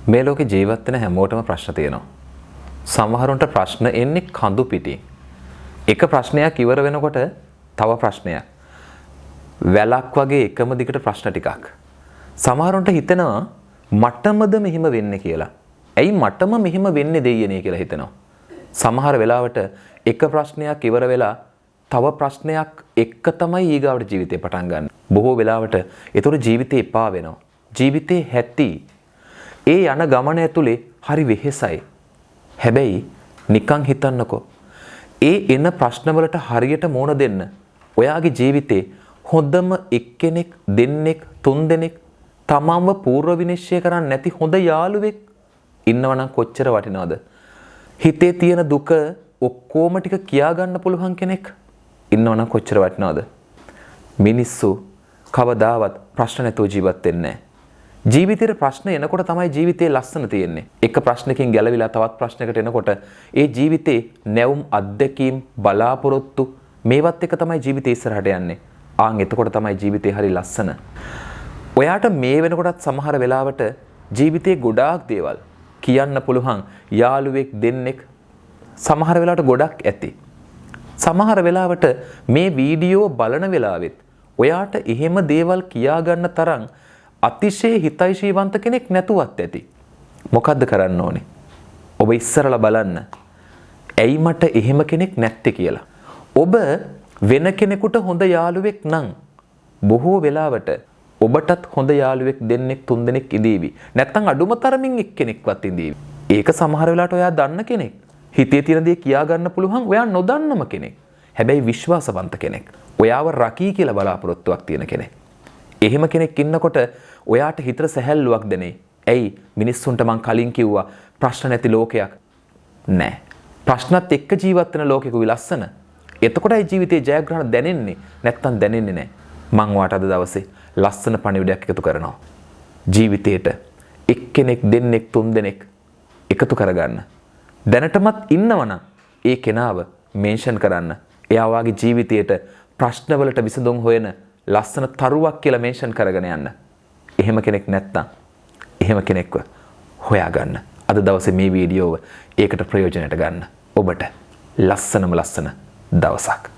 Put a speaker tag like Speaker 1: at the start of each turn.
Speaker 1: මේ ලෝකේ ජීවත් වෙන හැමෝටම ප්‍රශ්න තියෙනවා. සමහරුන්ට ප්‍රශ්න එන්නේ කඳු පිටින්. එක ප්‍රශ්නයක් ඉවර වෙනකොට තව ප්‍රශ්නයක්. වැලක් වගේ එකම දිගට ප්‍රශ්න ටිකක්. සමහරුන්ට හිතෙනවා මටමද මෙහිම වෙන්නේ කියලා. ඇයි මටම මෙහිම වෙන්නේ දෙයියනේ කියලා හිතෙනවා. සමහර වෙලාවට එක ප්‍රශ්නයක් ඉවර වෙලා තව ප්‍රශ්නයක් එක්ක තමයි ඊගාවට ජීවිතේ පටන් ගන්න. බොහෝ වෙලාවට ඒතර ජීවිතේ එපා වෙනවා. ජීවිතේ හැටි ඒ යන ගමන ඇතුලේ හරි වෙහෙසයි. හැබැයි නිකන් හිතන්නකෝ. ඒ එන ප්‍රශ්නවලට හරියට මුහුණ දෙන්න ඔයාගේ ජීවිතේ හොඳම එක්කෙනෙක් දෙන්නෙක් තුන්දෙනෙක් තමන්ව පූර්ව විනිශ්චය කරන්නේ නැති හොඳ යාළුවෙක් ඉන්නවනම් කොච්චර වටිනවද? හිතේ තියෙන දුක ඔක්කොම ටික කියා ගන්න පුළුවන් කෙනෙක් ඉන්නවනම් කොච්චර වටිනවද? මිනිස්සු කවදාවත් ප්‍රශ්න නැතුව ජීවත් වෙන්නේ නැහැ. ජීවිතේට ප්‍රශ්න එනකොට තමයි ජීවිතේ ලස්සන තියෙන්නේ. එක ප්‍රශ්නකින් ගැලවිලා තවත් ප්‍රශ්නයකට එනකොට ඒ ජීවිතේ නැවුම් අත්දැකීම් බලාපොරොත්තු මේවත් එක තමයි ජීවිතේ ඉස්සරහට යන්නේ. ආන් එතකොට තමයි ජීවිතේ හරි ලස්සන. ඔයාට මේ වෙනකොටත් සමහර වෙලාවට ජීවිතේ ගොඩාක් දේවල් කියන්න පුළුවන් යාළුවෙක් දෙන්නෙක් සමහර වෙලාවට ගොඩක් ඇති. සමහර වෙලාවට මේ වීඩියෝ බලන වෙලාවෙත් ඔයාට එහෙම දේවල් කියා ගන්න තරම් අතිශය හිතයිශීවන්ත කෙනෙක් නැතුවත් ඇති. මොකද්ද කරන්න ඕනේ? ඔබ ඉස්සරලා බලන්න. ඇයි මට එහෙම කෙනෙක් නැත්තේ කියලා. ඔබ වෙන කෙනෙකුට හොඳ යාළුවෙක් නම් බොහෝ වෙලාවට ඔබටත් හොඳ යාළුවෙක් දෙන්නෙක් තුන්දෙනෙක් ඉඳීවි. නැත්නම් අඩුම තරමින් එක්කෙනෙක්වත් ඉඳීවි. ඒක සමහර වෙලාවට ඔයා දන්න කෙනෙක්. හිතේ තියෙන දේ කියා ගන්න පුළුවන් ඔයා නොදන්නම කෙනෙක්. හැබැයි විශ්වාසවන්ත කෙනෙක්. ඔයාව රකී කියලා බලාපොරොත්තුවක් තියෙන කෙනෙක්. එහෙම කෙනෙක් ඉන්නකොට ඔයාට හිතට සැහැල්ලුවක් දැනේ. ඇයි මිනිස්සුන්ට මං කලින් කිව්වා ප්‍රශ්න නැති ලෝකයක් නෑ. ප්‍රශ්නත් එක්ක ජීවත් වෙන ලෝකෙක විලස්සන. එතකොටයි ජීවිතේ ජයග්‍රහණ දැනෙන්නේ. නැත්තම් දැනෙන්නේ නෑ. මං ඔයාට අද දවසේ ලස්සන පණිවිඩයක් එකතු කරනවා. ජීවිතේට එක්කෙනෙක් දෙන්නෙක් තුන්දෙනෙක් එකතු කරගන්න. දැනටමත් ඉන්නවනම් ඒ කෙනාව මෙන්ෂන් කරන්න. එයා වාගේ ජීවිතයට ප්‍රශ්නවලට විසඳුම් හොයන ලස්සන තරුවක් කියලා මෙන්ෂන් කරගෙන යන්න. එහෙම කෙනෙක් නැත්තම් එහෙම කෙනෙක්ව හොයාගන්න. අද දවසේ මේ වීඩියෝව ඒකට ප්‍රයෝජනයට ගන්න. ඔබට ලස්සනම ලස්සන දවසක්.